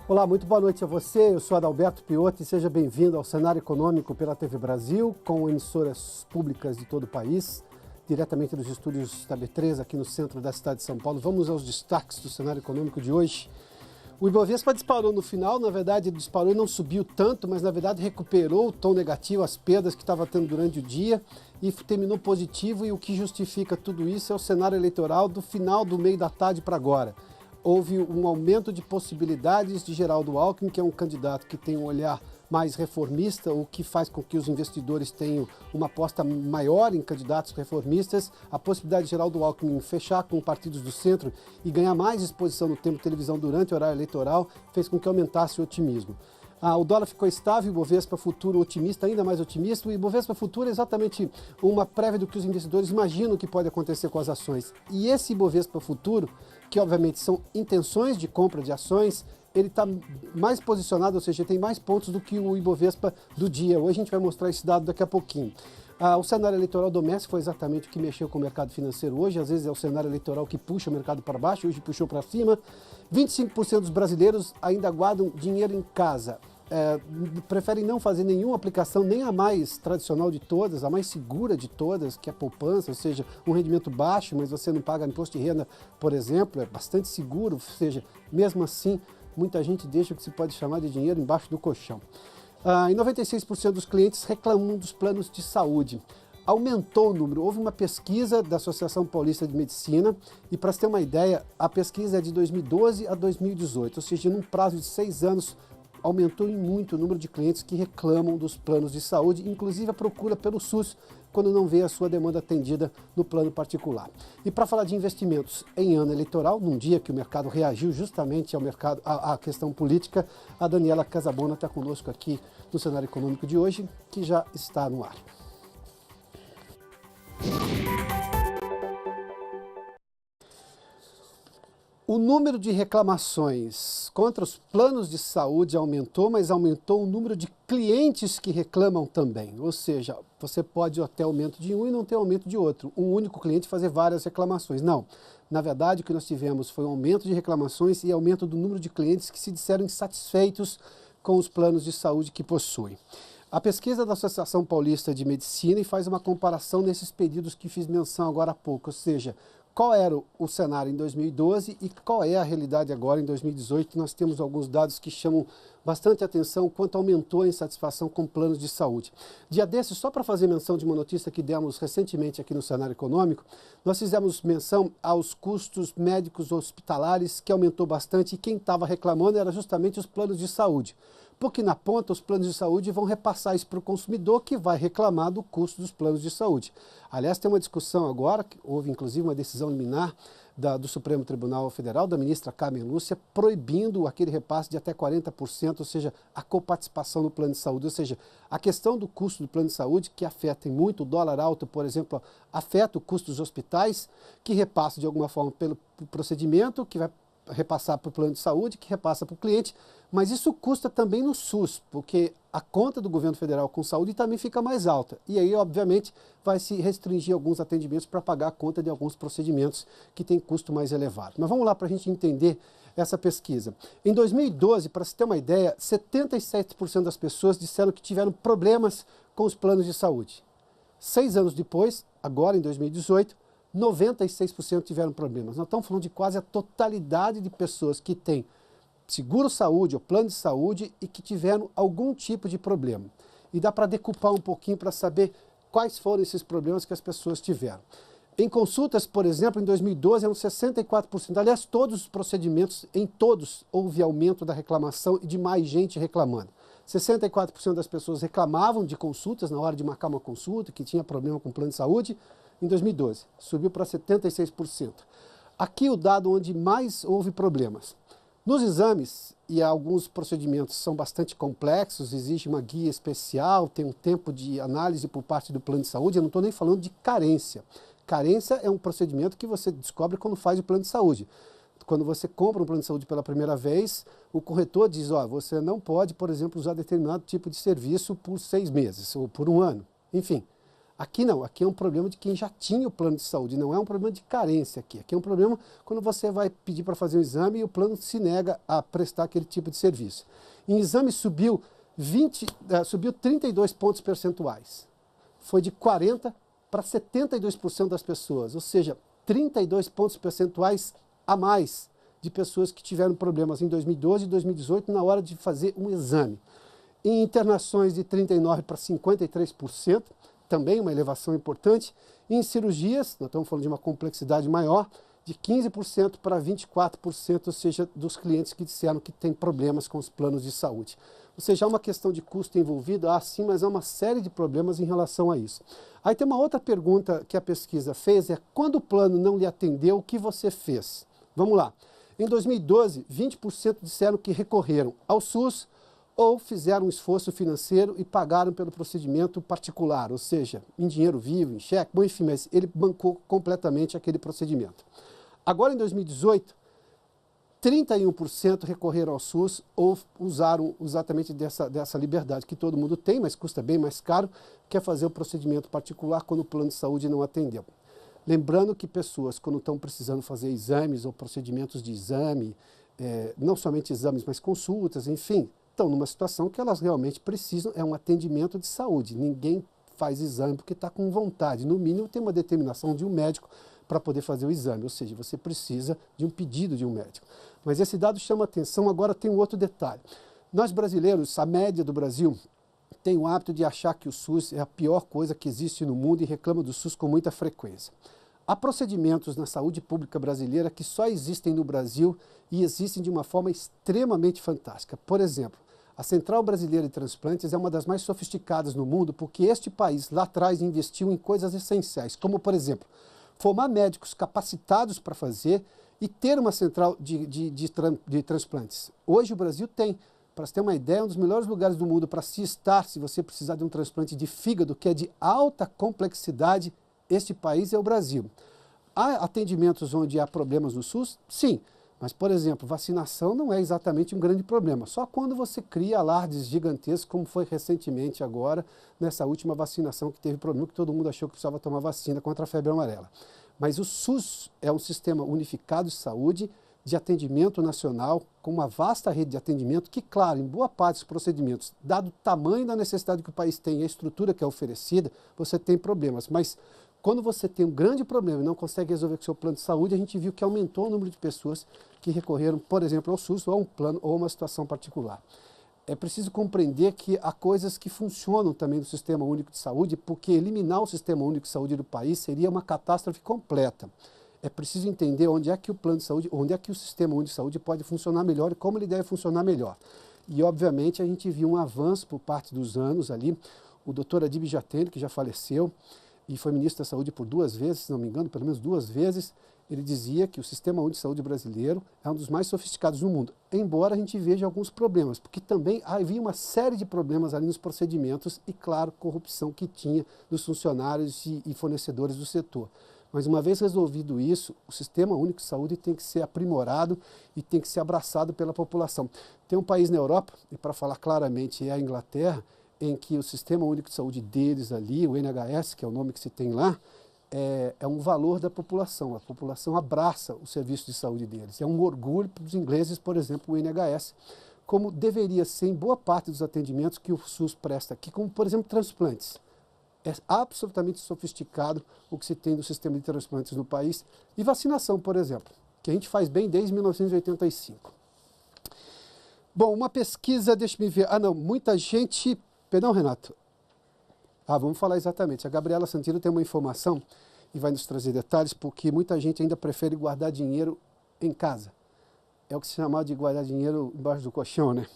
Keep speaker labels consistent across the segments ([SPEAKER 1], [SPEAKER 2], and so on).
[SPEAKER 1] Olá, muito boa noite a você. Eu sou Adalberto Piotto e seja bem-vindo ao Cenário Econômico pela TV Brasil, com emissoras públicas de todo o país, diretamente dos estúdios da B3, aqui no centro da cidade de São Paulo. Vamos aos destaques do Cenário Econômico de hoje. O Ibovespa disparou no final, na verdade ele disparou e não subiu tanto, mas na verdade recuperou o tom negativo, as perdas que estava tendo durante o dia e terminou positivo, e o que justifica tudo isso é o cenário eleitoral do final do meio da tarde para agora. Houve um aumento de possibilidades de Geraldo Alckmin, que é um candidato que tem um olhar mais reformista, o que faz com que os investidores tenham uma aposta maior em candidatos reformistas. A possibilidade de Geraldo Alckmin fechar com partidos do centro e ganhar mais exposição no tempo de televisão durante o horário eleitoral fez com que aumentasse o otimismo. O dólar ficou estável, o Ibovespa Futuro otimista, ainda mais otimista. O Ibovespa Futuro é exatamente uma prévia do que os investidores imaginam que pode acontecer com as ações. E esse Ibovespa Futuro, que obviamente são intenções de compra de ações, ele está mais posicionado, ou seja, tem mais pontos do que o Ibovespa do dia. Hoje a gente vai mostrar esse dado daqui a pouquinho. O cenário eleitoral doméstico foi exatamente o que mexeu com o mercado financeiro hoje. Às vezes é o cenário eleitoral que puxa o mercado para baixo, hoje puxou para cima. 25% dos brasileiros ainda guardam dinheiro em casa. Preferem não fazer nenhuma aplicação, nem a mais tradicional de todas, a mais segura de todas, que é a poupança, ou seja, um rendimento baixo, mas você não paga imposto de renda, por exemplo, é bastante seguro, ou seja, mesmo assim, muita gente deixa o que se pode chamar de dinheiro embaixo do colchão. E 96% dos clientes reclamam dos planos de saúde. Aumentou o número. Houve uma pesquisa da Associação Paulista de Medicina e, para você ter uma ideia, a pesquisa é de 2012 a 2018, ou seja, num prazo de 6 anos, aumentou em muito o número de clientes que reclamam dos planos de saúde, inclusive a procura pelo SUS, quando não vê a sua demanda atendida no plano particular. E para falar de investimentos em ano eleitoral, num dia que o mercado reagiu justamente ao mercado, à questão política, a Daniela Casabona está conosco aqui no Cenário Econômico de hoje, que já está no ar. O número de reclamações contra os planos de saúde aumentou, mas aumentou o número de clientes que reclamam também. Ou seja, você pode ter aumento de um e não ter aumento de outro. Um único cliente fazer várias reclamações. Não. Na verdade, o que nós tivemos foi um aumento de reclamações e aumento do número de clientes que se disseram insatisfeitos com os planos de saúde que possuem. A pesquisa da Associação Paulista de Medicina faz uma comparação nesses períodos que fiz menção agora há pouco, ou seja, qual era o cenário em 2012 e qual é a realidade agora em 2018. Nós temos alguns dados que chamam bastante atenção quanto aumentou a insatisfação com planos de saúde. Dia desses, só para fazer menção de uma notícia que demos recentemente aqui no Cenário Econômico, nós fizemos menção aos custos médicos hospitalares, que aumentou bastante, e quem estava reclamando era justamente os planos de saúde. Porque na ponta os planos de saúde vão repassar isso para o consumidor, que vai reclamar do custo dos planos de saúde. Aliás, tem uma discussão agora, houve inclusive uma decisão liminar do Supremo Tribunal Federal, da ministra Carmen Lúcia, proibindo aquele repasse de até 40%, ou seja, a coparticipação no plano de saúde. Ou seja, a questão do custo do plano de saúde, que afeta muito, o dólar alto, por exemplo, afeta o custo dos hospitais, que repassa de alguma forma pelo procedimento, que vai repassar para o plano de saúde, que repassa para o cliente, mas isso custa também no SUS, porque a conta do governo federal com saúde também fica mais alta. E aí, obviamente, vai se restringir alguns atendimentos para pagar a conta de alguns procedimentos que têm custo mais elevado. Mas vamos lá para a gente entender essa pesquisa. Em 2012, para se ter uma ideia, 77% das pessoas disseram que tiveram problemas com os planos de saúde. 6 anos depois, agora em 2018, 96% tiveram problemas. Nós estamos falando de quase a totalidade de pessoas que têm seguro-saúde ou plano de saúde e que tiveram algum tipo de problema. E dá para decupar um pouquinho para saber quais foram esses problemas que as pessoas tiveram. Em consultas, por exemplo, em 2012 eram 64%. Aliás, todos os procedimentos, em todos, houve aumento da reclamação e de mais gente reclamando. 64% das pessoas reclamavam de consultas na hora de marcar uma consulta, que tinha problema com o plano de saúde. Em 2012, subiu para 76%. Aqui o dado onde mais houve problemas. Nos exames, e alguns procedimentos são bastante complexos, exige uma guia especial, tem um tempo de análise por parte do plano de saúde, eu não estou nem falando de carência. Carência é um procedimento que você descobre quando faz o plano de saúde. Quando você compra um plano de saúde pela primeira vez, o corretor diz, você não pode, por exemplo, usar determinado tipo de serviço por 6 meses ou por 1 ano, enfim. Aqui não, aqui é um problema de quem já tinha o plano de saúde, não é um problema de carência aqui. Aqui é um problema quando você vai pedir para fazer um exame e o plano se nega a prestar aquele tipo de serviço. Em exame subiu 32 pontos percentuais. Foi de 40% para 72% das pessoas, ou seja, 32 pontos percentuais a mais de pessoas que tiveram problemas em 2012 e 2018 na hora de fazer um exame. Em internações de 39% para 53%, também uma elevação importante. E em cirurgias, nós estamos falando de uma complexidade maior, de 15% para 24%, ou seja, dos clientes que disseram que têm problemas com os planos de saúde. Ou seja, há uma questão de custo envolvido, sim, mas há uma série de problemas em relação a isso. Aí tem uma outra pergunta que a pesquisa fez, é quando o plano não lhe atendeu, o que você fez? Vamos lá. Em 2012, 20% disseram que recorreram ao SUS ou fizeram um esforço financeiro e pagaram pelo procedimento particular, ou seja, em dinheiro vivo, em cheque, bom, enfim, mas ele bancou completamente aquele procedimento. Agora, em 2018, 31% recorreram ao SUS ou usaram exatamente dessa liberdade que todo mundo tem, mas custa bem mais caro, que é fazer o procedimento particular quando o plano de saúde não atendeu. Lembrando que pessoas, quando estão precisando fazer exames ou procedimentos de exame, não somente exames, mas consultas, enfim, estão numa situação que elas realmente precisam, é um atendimento de saúde. Ninguém faz exame porque está com vontade. No mínimo, tem uma determinação de um médico para poder fazer o exame, ou seja, você precisa de um pedido de um médico. Mas esse dado chama atenção, agora tem um outro detalhe. Nós brasileiros, a média do Brasil, tem o hábito de achar que o SUS é a pior coisa que existe no mundo e reclama do SUS com muita frequência. Há procedimentos na saúde pública brasileira que só existem no Brasil e existem de uma forma extremamente fantástica. Por exemplo, a Central Brasileira de Transplantes é uma das mais sofisticadas no mundo porque este país lá atrás investiu em coisas essenciais, como, por exemplo, formar médicos capacitados para fazer e ter uma central de transplantes. Hoje o Brasil tem, para você ter uma ideia, um dos melhores lugares do mundo para se estar, se você precisar de um transplante de fígado, que é de alta complexidade, este país é o Brasil. Há atendimentos onde há problemas no SUS? Sim. Mas, por exemplo, vacinação não é exatamente um grande problema. Só quando você cria alardes gigantescos, como foi recentemente agora, nessa última vacinação que teve problema, que todo mundo achou que precisava tomar vacina contra a febre amarela. Mas o SUS é um sistema unificado de saúde, de atendimento nacional, com uma vasta rede de atendimento que, claro, em boa parte dos procedimentos, dado o tamanho da necessidade que o país tem e a estrutura que é oferecida, você tem problemas. Mas quando você tem um grande problema e não consegue resolver com o seu plano de saúde, a gente viu que aumentou o número de pessoas que recorreram, por exemplo, ao SUS ou a um plano ou a uma situação particular. É preciso compreender que há coisas que funcionam também no Sistema Único de Saúde, porque eliminar o Sistema Único de Saúde do país seria uma catástrofe completa. É preciso entender onde é que o plano de saúde, onde é que o Sistema Único de Saúde pode funcionar melhor e como ele deve funcionar melhor. E, obviamente, a gente viu um avanço por parte dos anos ali. O doutor Adib Jatene, que já faleceu, e foi ministro da Saúde por 2 vezes, se não me engano, pelo menos 2 vezes, ele dizia que o Sistema Único de Saúde brasileiro é um dos mais sofisticados do mundo, embora a gente veja alguns problemas, porque também havia uma série de problemas ali nos procedimentos e, claro, corrupção que tinha dos funcionários e fornecedores do setor. Mas uma vez resolvido isso, o Sistema Único de Saúde tem que ser aprimorado e tem que ser abraçado pela população. Tem um país na Europa, e para falar claramente é a Inglaterra, em que o Sistema Único de Saúde deles ali, o NHS, que é o nome que se tem lá, é um valor da população. A população abraça o serviço de saúde deles. É um orgulho para os ingleses, por exemplo, o NHS, como deveria ser em boa parte dos atendimentos que o SUS presta aqui, como, por exemplo, transplantes. É absolutamente sofisticado o que se tem no sistema de transplantes no país. E vacinação, por exemplo, que a gente faz bem desde 1985. Bom, uma pesquisa, deixa-me ver. Muita gente... Perdão, Renato. Vamos falar exatamente. A Gabriela Santino tem uma informação e vai nos trazer detalhes, porque muita gente ainda prefere guardar dinheiro em casa. É o que se chama de guardar dinheiro embaixo do colchão, né?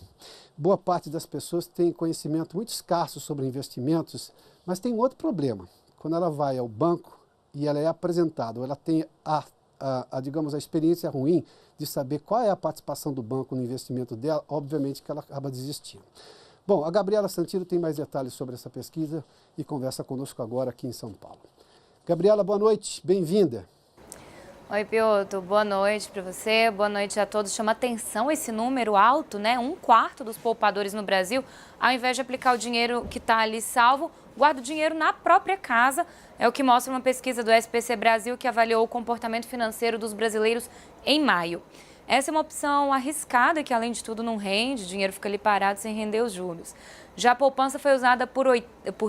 [SPEAKER 1] Boa parte das pessoas tem conhecimento muito escasso sobre investimentos, mas tem um outro problema. Quando ela vai ao banco e ela é apresentada, ou ela tem digamos, a experiência ruim de saber qual é a participação do banco no investimento dela, obviamente que ela acaba desistindo. Bom, a Gabriela Santino tem mais detalhes sobre essa pesquisa e conversa conosco agora aqui em São Paulo. Gabriela, boa noite, bem-vinda.
[SPEAKER 2] Oi, Piotr, boa noite para você, boa noite a todos. Chama atenção esse número alto, né? 1/4 dos poupadores no Brasil, ao invés de aplicar o dinheiro que está ali salvo, guarda o dinheiro na própria casa. É o que mostra uma pesquisa do SPC Brasil que avaliou o comportamento financeiro dos brasileiros em maio. Essa é uma opção arriscada que, além de tudo, não rende, o dinheiro fica ali parado sem render os juros. Já a poupança foi usada por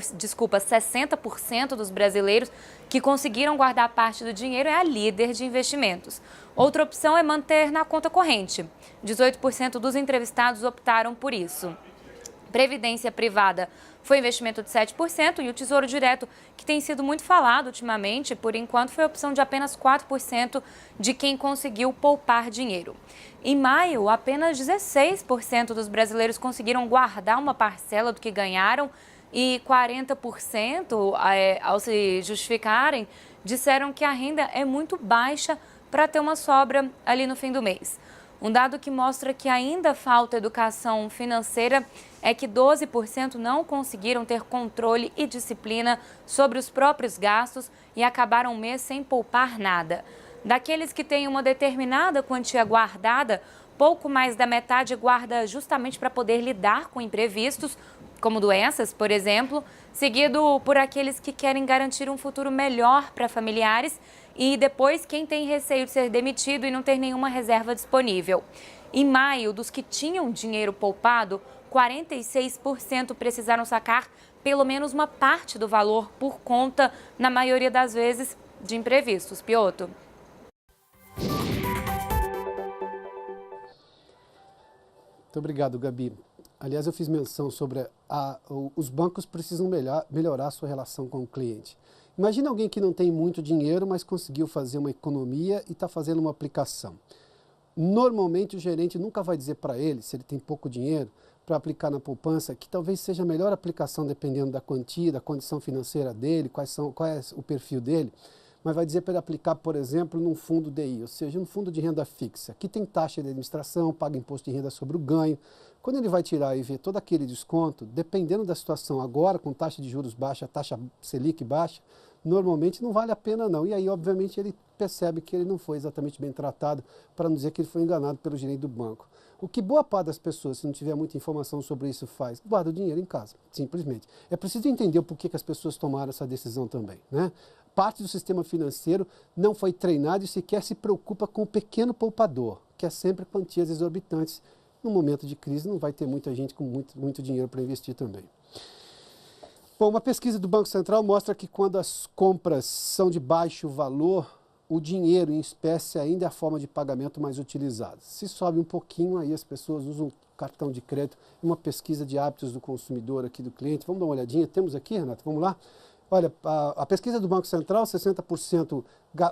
[SPEAKER 2] 60% dos brasileiros que conseguiram guardar parte do dinheiro, é a líder de investimentos. Outra opção é manter na conta corrente. 18% dos entrevistados optaram por isso. Previdência privada foi investimento de 7% e o Tesouro Direto, que tem sido muito falado ultimamente, por enquanto foi opção de apenas 4% de quem conseguiu poupar dinheiro. Em maio, apenas 16% dos brasileiros conseguiram guardar uma parcela do que ganharam e 40%, ao se justificarem, disseram que a renda é muito baixa para ter uma sobra ali no fim do mês. Um dado que mostra que ainda falta educação financeira é que 12% não conseguiram ter controle e disciplina sobre os próprios gastos e acabaram o mês sem poupar nada. Daqueles que têm uma determinada quantia guardada, pouco mais da metade guarda justamente para poder lidar com imprevistos, como doenças, por exemplo, seguido por aqueles que querem garantir um futuro melhor para familiares e depois quem tem receio de ser demitido e não ter nenhuma reserva disponível. Em maio, dos que tinham dinheiro poupado, 46% precisaram sacar pelo menos uma parte do valor por conta, na maioria das vezes, de imprevistos. Piotr.
[SPEAKER 1] Muito obrigado, Gabi. Aliás, eu fiz menção sobre os bancos precisam melhorar a sua relação com o cliente. Imagina alguém que não tem muito dinheiro, mas conseguiu fazer uma economia e está fazendo uma aplicação. Normalmente o gerente nunca vai dizer para ele, se ele tem pouco dinheiro, para aplicar na poupança, que talvez seja a melhor aplicação dependendo da quantia, da condição financeira dele, qual é o perfil dele, mas vai dizer para ele aplicar, por exemplo, num fundo DI, ou seja, um fundo de renda fixa, que tem taxa de administração, paga imposto de renda sobre o ganho. Quando ele vai tirar e ver todo aquele desconto, dependendo da situação agora, com taxa de juros baixa, taxa Selic baixa, normalmente não vale a pena não. E aí, obviamente, ele percebe que ele não foi exatamente bem tratado, para não dizer que ele foi enganado pelo gerente do banco. O que boa parte das pessoas, se não tiver muita informação sobre isso, faz? Guarda o dinheiro em casa, simplesmente. É preciso entender o porquê que as pessoas tomaram essa decisão também, né? Parte do sistema financeiro não foi treinado e sequer se preocupa com o pequeno poupador, que é sempre quantias exorbitantes. No momento de crise não vai ter muita gente com muito dinheiro para investir também. Bom, uma pesquisa do Banco Central mostra que quando as compras são de baixo valor, o dinheiro em espécie ainda é a forma de pagamento mais utilizada. Se sobe um pouquinho, aí as pessoas usam cartão de crédito. Uma pesquisa de hábitos do consumidor aqui do cliente. Vamos dar uma olhadinha? Temos aqui, Renato? Vamos lá? Olha, a pesquisa do Banco Central, 60%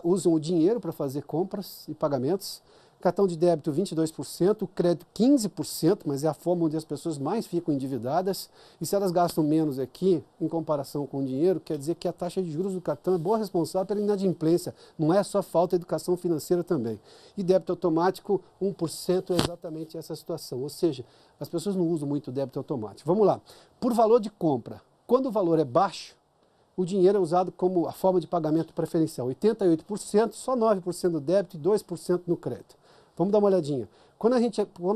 [SPEAKER 1] usam o dinheiro para fazer compras e pagamentos. Cartão de débito 22%, crédito 15%, mas é a forma onde as pessoas mais ficam endividadas. E se elas gastam menos aqui, em comparação com o dinheiro, quer dizer que a taxa de juros do cartão é boa responsável pela inadimplência. Não é só falta de educação financeira também. E débito automático, 1% é exatamente essa situação. Ou seja, as pessoas não usam muito débito automático. Vamos lá. Por valor de compra, quando o valor é baixo, o dinheiro é usado como a forma de pagamento preferencial. 88%, só 9% no débito e 2% no crédito. Vamos dar uma olhadinha. Quando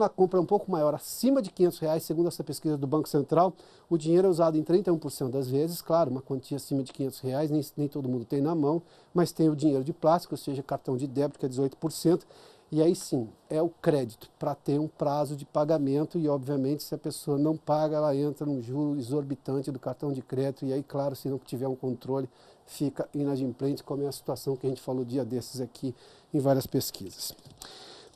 [SPEAKER 1] a compra é um pouco maior, acima de R$500, segundo essa pesquisa do Banco Central, o dinheiro é usado em 31% das vezes. Claro, uma quantia acima de R$500, nem todo mundo tem na mão, mas tem o dinheiro de plástico, ou seja, cartão de débito, que é 18%. E aí sim, é o crédito, para ter um prazo de pagamento e, obviamente, se a pessoa não paga, ela entra num juro exorbitante do cartão de crédito e aí, claro, se não tiver um controle, fica inadimplente, como é a situação que a gente falou dia desses aqui em várias pesquisas.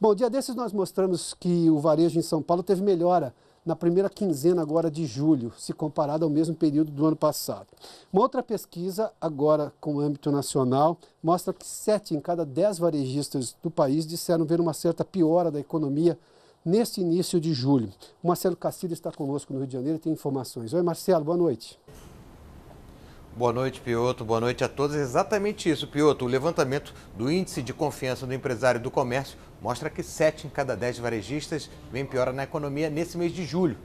[SPEAKER 1] Bom, dia desses nós mostramos que o varejo em São Paulo teve melhora na primeira quinzena agora de julho, se comparado ao mesmo período do ano passado. Uma outra pesquisa, agora com âmbito nacional, mostra que 7 em cada 10 varejistas do país disseram ver uma certa piora da economia neste início de julho. O Marcelo Castilho está conosco no Rio de Janeiro e tem informações. Oi, Marcelo, boa noite.
[SPEAKER 3] Boa noite, Piotr. Boa noite a todos. É exatamente isso, Piotr. O levantamento do Índice de Confiança do Empresário e do Comércio mostra que 7 em cada 10 varejistas vem piora na economia nesse mês de julho.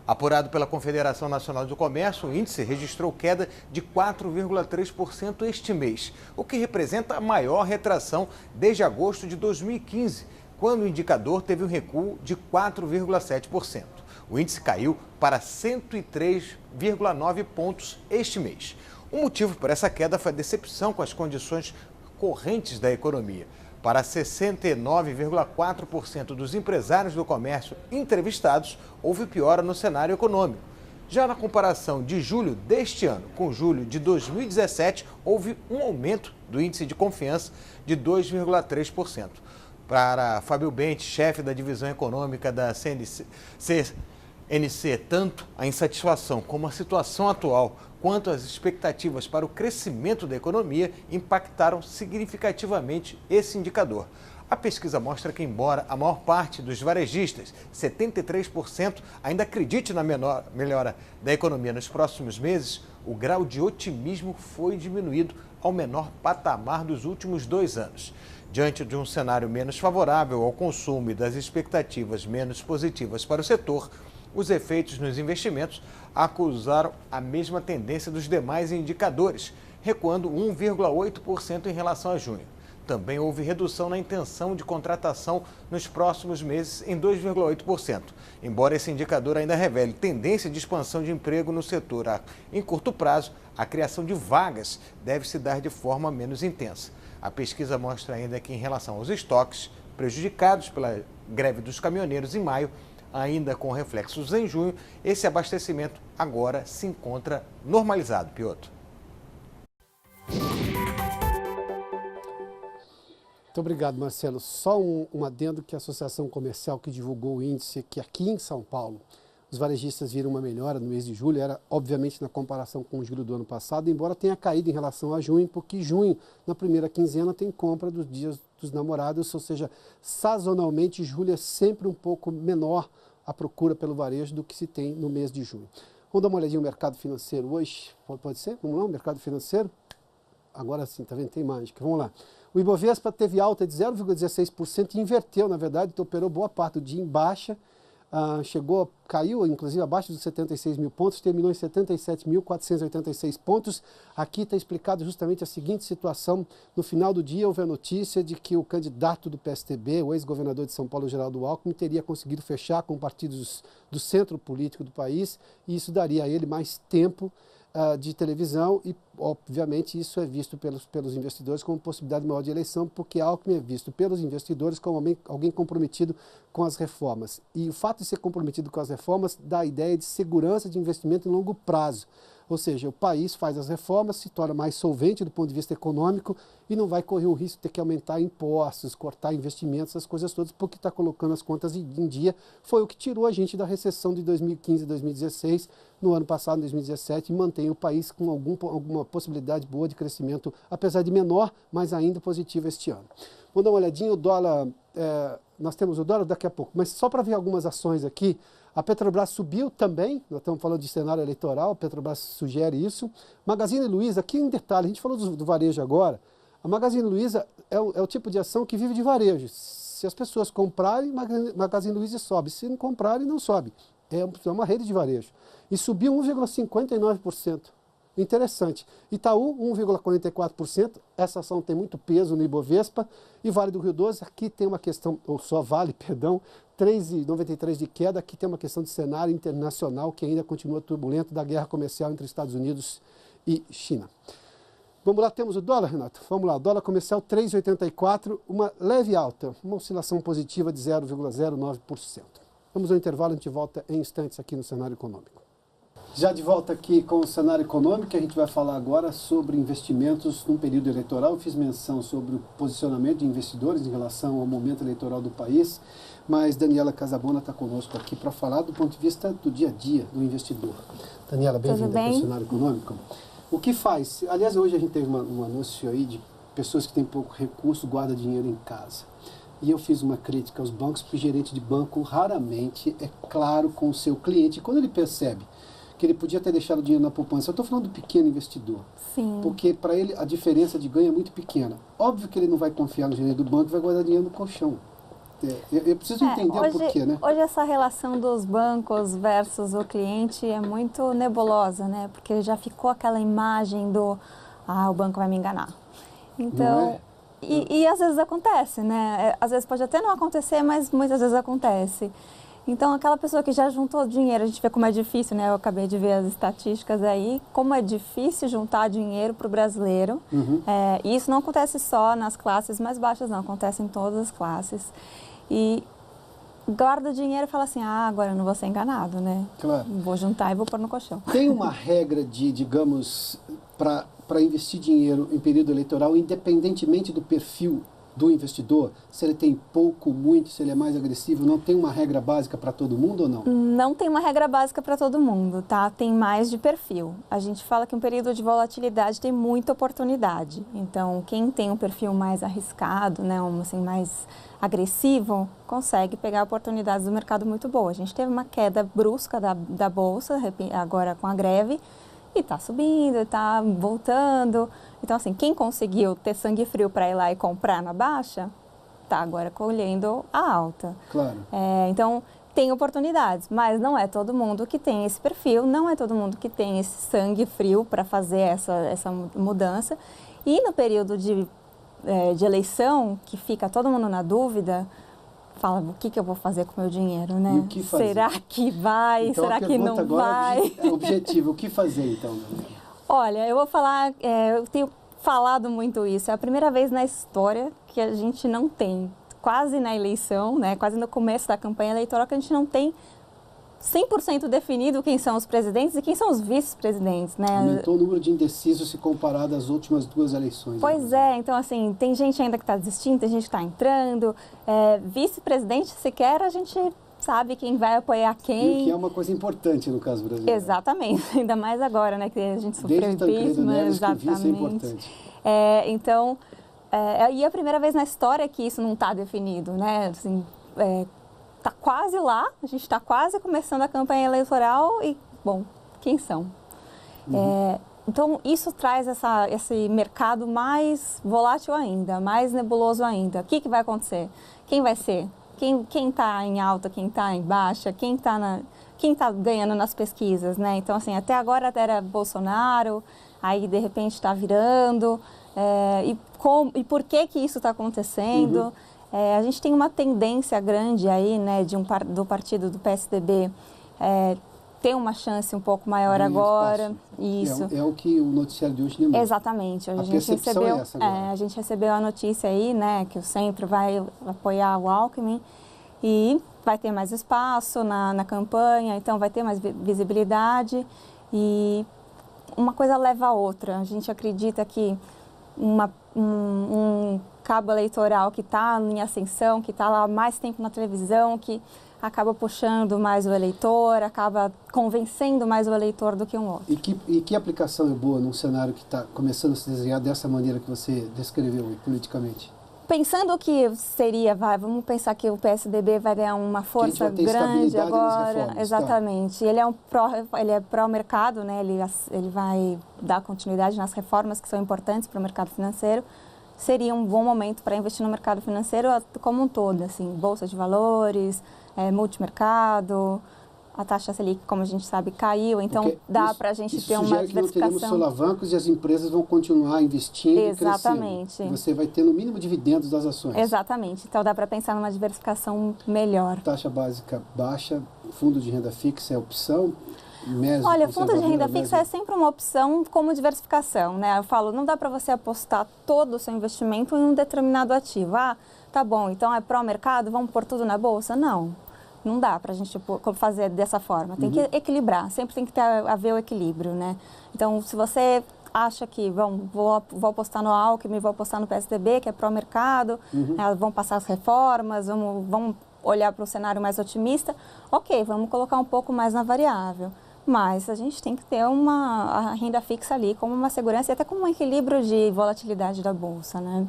[SPEAKER 3] Apurado pela Confederação Nacional do Comércio, o índice registrou queda de 4,3% este mês, o que representa a maior retração desde agosto de 2015, quando o indicador teve um recuo de 4,7%. O índice caiu para 103,9 pontos este mês. O motivo por essa queda foi a decepção com as condições correntes da economia. Para 69,4% dos empresários do comércio entrevistados, houve piora no cenário econômico. Já na comparação de julho deste ano com julho de 2017, houve um aumento do índice de confiança de 2,3%. Para Fábio Bente, chefe da divisão econômica da CNC, tanto a insatisfação como a situação atual, quanto as expectativas para o crescimento da economia impactaram significativamente esse indicador. A pesquisa mostra que, embora a maior parte dos varejistas, 73%, ainda acredite na melhora da economia nos próximos meses, o grau de otimismo foi diminuído ao menor patamar dos últimos 2 anos. Diante de um cenário menos favorável ao consumo e das expectativas menos positivas para o setor, os efeitos nos investimentos acusaram a mesma tendência dos demais indicadores, recuando 1,8% em relação a junho. Também houve redução na intenção de contratação nos próximos meses em 2,8%. Embora esse indicador ainda revele tendência de expansão de emprego no setor em curto prazo, a criação de vagas deve se dar de forma menos intensa. A pesquisa mostra ainda que, em relação aos estoques prejudicados pela greve dos caminhoneiros em maio, ainda com reflexos em junho, esse abastecimento agora se encontra normalizado. Piotr.
[SPEAKER 1] Muito obrigado, Marcelo. Só um adendo que a Associação Comercial que divulgou o índice, que aqui em São Paulo, os varejistas viram uma melhora no mês de julho, era obviamente na comparação com o julho do ano passado, embora tenha caído em relação a junho, porque junho, na primeira quinzena, tem compra dos dias dos namorados, ou seja, sazonalmente, julho é sempre um pouco menor a procura pelo varejo do que se tem no mês de junho. Vamos dar uma olhadinha no mercado financeiro hoje? Pode ser? Vamos lá, o mercado financeiro? Agora sim, tá vendo? Tem mágica. Vamos lá. O Ibovespa teve alta de 0,16% e inverteu, na verdade, então operou boa parte do dia em baixa. Caiu inclusive abaixo dos 76 mil pontos, terminou em 77.486 pontos. Aqui está explicado justamente a seguinte situação: no final do dia houve a notícia de que o candidato do PSTB, o ex-governador de São Paulo, Geraldo Alckmin, teria conseguido fechar com partidos do centro político do país, e isso daria a ele mais tempo de televisão e, obviamente, isso é visto pelos investidores como possibilidade maior de eleição, porque Alckmin é visto pelos investidores como alguém comprometido com as reformas. E o fato de ser comprometido com as reformas dá a ideia de segurança de investimento em longo prazo. Ou seja, o país faz as reformas, se torna mais solvente do ponto de vista econômico e não vai correr o risco de ter que aumentar impostos, cortar investimentos, essas coisas todas, porque está colocando as contas em dia. Foi o que tirou a gente da recessão de 2015 e 2016, no ano passado, em 2017, e mantém o país com alguma possibilidade boa de crescimento, apesar de menor, mas ainda positivo este ano. Vamos dar uma olhadinha, o dólar, nós temos o dólar daqui a pouco, mas só para ver algumas ações aqui. A Petrobras subiu também, nós estamos falando de cenário eleitoral, a Petrobras sugere isso. Magazine Luiza, aqui em detalhe, a gente falou do varejo agora, a Magazine Luiza é o tipo de ação que vive de varejo. Se as pessoas comprarem, Magazine Luiza sobe, se não comprarem, não sobe. É uma rede de varejo. E subiu 1,59%. Interessante. Itaú, 1,44%. Essa ação tem muito peso no Ibovespa. E Vale do Rio Doce, aqui tem uma questão, ou só Vale, perdão, 3,93% de queda. Aqui tem uma questão de cenário internacional que ainda continua turbulento, da guerra comercial entre Estados Unidos e China. Vamos lá, temos o dólar, Renato? Vamos lá, o dólar comercial 3,84, uma leve alta, uma oscilação positiva de 0,09%. Vamos ao intervalo, a gente volta em instantes aqui no Cenário Econômico. Já de volta aqui com o Cenário Econômico, a gente vai falar agora sobre investimentos num período eleitoral. Eu fiz menção sobre o posicionamento de investidores em relação ao momento eleitoral do país, mas Daniela Casabona está conosco aqui para falar do ponto de vista do dia a dia do investidor. Daniela, bem-vinda ao Cenário Econômico. O que faz? Aliás, hoje a gente teve um anúncio aí de pessoas que têm pouco recurso, guardam dinheiro em casa. E eu fiz uma crítica aos bancos, porque o gerente de banco raramente é claro com o seu cliente. Quando ele percebe que ele podia ter deixado o dinheiro na poupança, eu estou falando do pequeno investidor.
[SPEAKER 2] Sim. Porque
[SPEAKER 1] para ele a diferença de ganho é muito pequena. Óbvio que ele não vai confiar no gerente do banco e vai guardar dinheiro no colchão. Eu preciso entender o porquê, né?
[SPEAKER 4] Hoje essa relação dos bancos versus o cliente é muito nebulosa, né? Porque já ficou aquela imagem do, o banco vai me enganar. Então, e às vezes acontece, né? Às vezes pode até não acontecer, mas muitas vezes acontece. Então, aquela pessoa que já juntou dinheiro, a gente vê como é difícil, né? Eu acabei de ver as estatísticas aí, como é difícil juntar dinheiro para o brasileiro. E isso não acontece só nas classes mais baixas, não. Acontece em todas as classes. E guarda o dinheiro e fala assim, agora eu não vou ser enganado, né?
[SPEAKER 1] Claro.
[SPEAKER 4] Vou juntar e vou pôr no colchão.
[SPEAKER 1] Tem uma regra de, digamos, para investir dinheiro em período eleitoral, independentemente do perfil do investidor, se ele tem pouco, muito, se ele é mais agressivo, não tem uma regra básica para todo mundo ou não?
[SPEAKER 4] Não tem uma regra básica para todo mundo, tá? Tem mais de perfil. A gente fala que um período de volatilidade tem muita oportunidade. Então, quem tem um perfil mais arriscado, né, assim, mais agressivo, consegue pegar oportunidades do mercado muito boas. A gente teve uma queda brusca da Bolsa, agora com a greve, e está subindo, está voltando. Então, assim, quem conseguiu ter sangue frio para ir lá e comprar na baixa, está agora colhendo a alta.
[SPEAKER 1] Claro.
[SPEAKER 4] Então, tem oportunidades, mas não é todo mundo que tem esse perfil, não é todo mundo que tem esse sangue frio para fazer essa mudança. E no período de eleição, que fica todo mundo na dúvida, fala, o que eu vou fazer com o meu dinheiro, né?
[SPEAKER 1] E o que fazer?
[SPEAKER 4] Será que vai?
[SPEAKER 1] Então,
[SPEAKER 4] será que não vai?
[SPEAKER 1] É objetivo. O que fazer, então?
[SPEAKER 4] Olha, eu vou falar, eu tenho falado muito isso. É a primeira vez na história que a gente não tem, quase na eleição, né? Quase no começo da campanha eleitoral, que a gente não tem 100% definido quem são os presidentes e quem são os vice-presidentes, né?
[SPEAKER 1] Aumentou o número de indecisos se comparado às últimas 2 eleições.
[SPEAKER 4] Pois é, então assim, tem gente ainda que está desistindo, tem gente que está entrando. Vice-presidente sequer a gente sabe quem vai apoiar quem.
[SPEAKER 1] E o que é uma coisa importante no caso brasileiro.
[SPEAKER 4] Exatamente, ainda mais agora, né, que a gente sofreu impeachment.
[SPEAKER 1] Exatamente. Isso é importante.
[SPEAKER 4] Então, e é a primeira vez na história que isso não está definido, né? Assim, está quase lá, a gente está quase começando a campanha eleitoral e, bom, quem são? Então, isso traz esse mercado mais volátil ainda, mais nebuloso ainda. O que vai acontecer? Quem vai ser? Quem está em alta, quem está em baixa, quem está ganhando nas pesquisas, né? Então, assim, até agora era Bolsonaro, aí de repente está virando. E por que isso está acontecendo? A gente tem uma tendência grande aí, né, do partido do PSDB ter uma chance um pouco maior agora. Isso.
[SPEAKER 1] É o que o noticiário de hoje demonstra.
[SPEAKER 4] Exatamente.
[SPEAKER 1] A percepção é essa agora.
[SPEAKER 4] A gente recebeu a notícia aí, né, que o centro vai apoiar o Alckmin e vai ter mais espaço na campanha, então vai ter mais visibilidade e uma coisa leva a outra. A gente acredita que um cabo eleitoral que está em ascensão, que está lá há mais tempo na televisão, que acaba puxando mais o eleitor, acaba convencendo mais o eleitor do que um outro.
[SPEAKER 1] E que aplicação é boa num cenário que está começando a se desenhar dessa maneira que você descreveu politicamente?
[SPEAKER 4] Pensando que vamos pensar que o PSDB vai ganhar uma força grande agora.
[SPEAKER 1] Reformas,
[SPEAKER 4] exatamente. Tá. Ele é pró-mercado, né? Ele vai dar continuidade nas reformas que são importantes para o mercado financeiro. Seria um bom momento para investir no mercado financeiro como um todo, assim, bolsa de valores, multimercado. A taxa Selic, como a gente sabe, caiu, então dá para a gente ter uma diversificação.
[SPEAKER 1] Que não teremos solavancos e as empresas vão continuar investindo e crescendo.
[SPEAKER 4] Exatamente.
[SPEAKER 1] Você vai ter, no mínimo, dividendos das ações.
[SPEAKER 4] Exatamente. Então, dá para pensar numa diversificação melhor.
[SPEAKER 1] Taxa básica baixa, fundo de renda fixa é opção?
[SPEAKER 4] Olha, fundo de renda fixa é sempre uma opção como diversificação, né? Eu falo, não dá para você apostar todo o seu investimento em um determinado ativo. Tá bom, então é pró-mercado, vamos pôr tudo na bolsa? Não dá para a gente fazer dessa forma. Tem que equilibrar, sempre tem que haver o equilíbrio, né? Então, se você acha que vou apostar no Alckmin, vou apostar no PSDB, que é pró-mercado, vão passar as reformas, vamos olhar para um cenário mais otimista, ok, vamos colocar um pouco mais na variável. Mas a gente tem que ter a renda fixa ali como uma segurança e até como um equilíbrio de volatilidade da bolsa, né?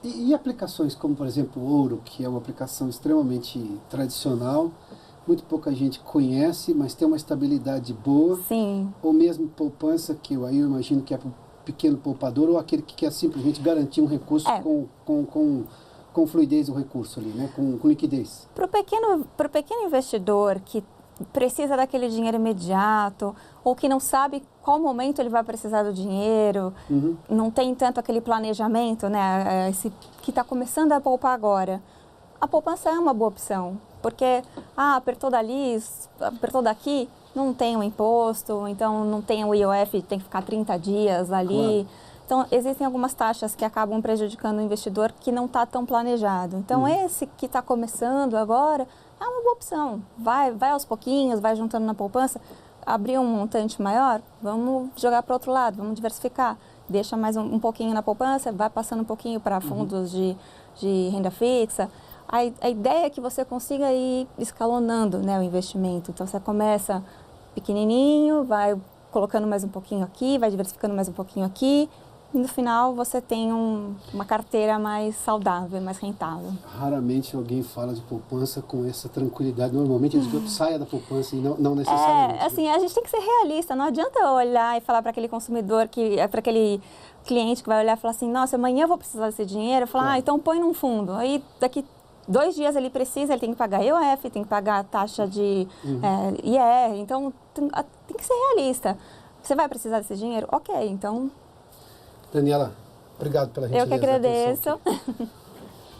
[SPEAKER 1] E aplicações como, por exemplo, o ouro, que é uma aplicação extremamente tradicional, muito pouca gente conhece, mas tem uma estabilidade boa.
[SPEAKER 4] Sim.
[SPEAKER 1] Ou mesmo poupança, que aí eu imagino que é para o pequeno poupador, ou aquele que quer simplesmente garantir um recurso com fluidez o recurso ali, né? Com liquidez.
[SPEAKER 4] Para o pequeno investidor que precisa daquele dinheiro imediato ou que não sabe qual momento ele vai precisar do dinheiro, não tem tanto aquele planejamento, né? Que está começando a poupar agora. A poupança é uma boa opção, porque apertou dali, apertou daqui, não tem um imposto, então não tem o IOF, tem que ficar 30 dias ali. Claro. Então, existem algumas taxas que acabam prejudicando o investidor que não está tão planejado. Então, esse que está começando agora é uma boa opção. Vai aos pouquinhos, vai juntando na poupança, abrir um montante maior, vamos jogar para o outro lado, vamos diversificar. Deixa mais um pouquinho na poupança, vai passando um pouquinho para fundos de renda fixa. A ideia é que você consiga ir escalonando, né, o investimento. Então, você começa pequenininho, vai colocando mais um pouquinho aqui, vai diversificando mais um pouquinho aqui. E no final você tem uma carteira mais saudável, mais rentável.
[SPEAKER 1] Raramente alguém fala de poupança com essa tranquilidade. Normalmente eles dizem saia da poupança e não necessariamente.
[SPEAKER 4] Assim, a gente tem que ser realista. Não adianta olhar e falar para aquele consumidor, para aquele cliente que vai olhar e falar assim, nossa, amanhã eu vou precisar desse dinheiro. Falar, claro. Então põe num fundo. Aí daqui 2 dias ele precisa, ele tem que pagar IOF, tem que pagar a taxa de IR. Então tem que ser realista. Você vai precisar desse dinheiro? Ok, então...
[SPEAKER 1] Daniela, obrigado pela gentileza.
[SPEAKER 4] Eu que agradeço.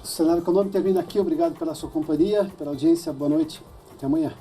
[SPEAKER 1] O Cenário Econômico termina aqui. Obrigado pela sua companhia, pela audiência. Boa noite. Até amanhã.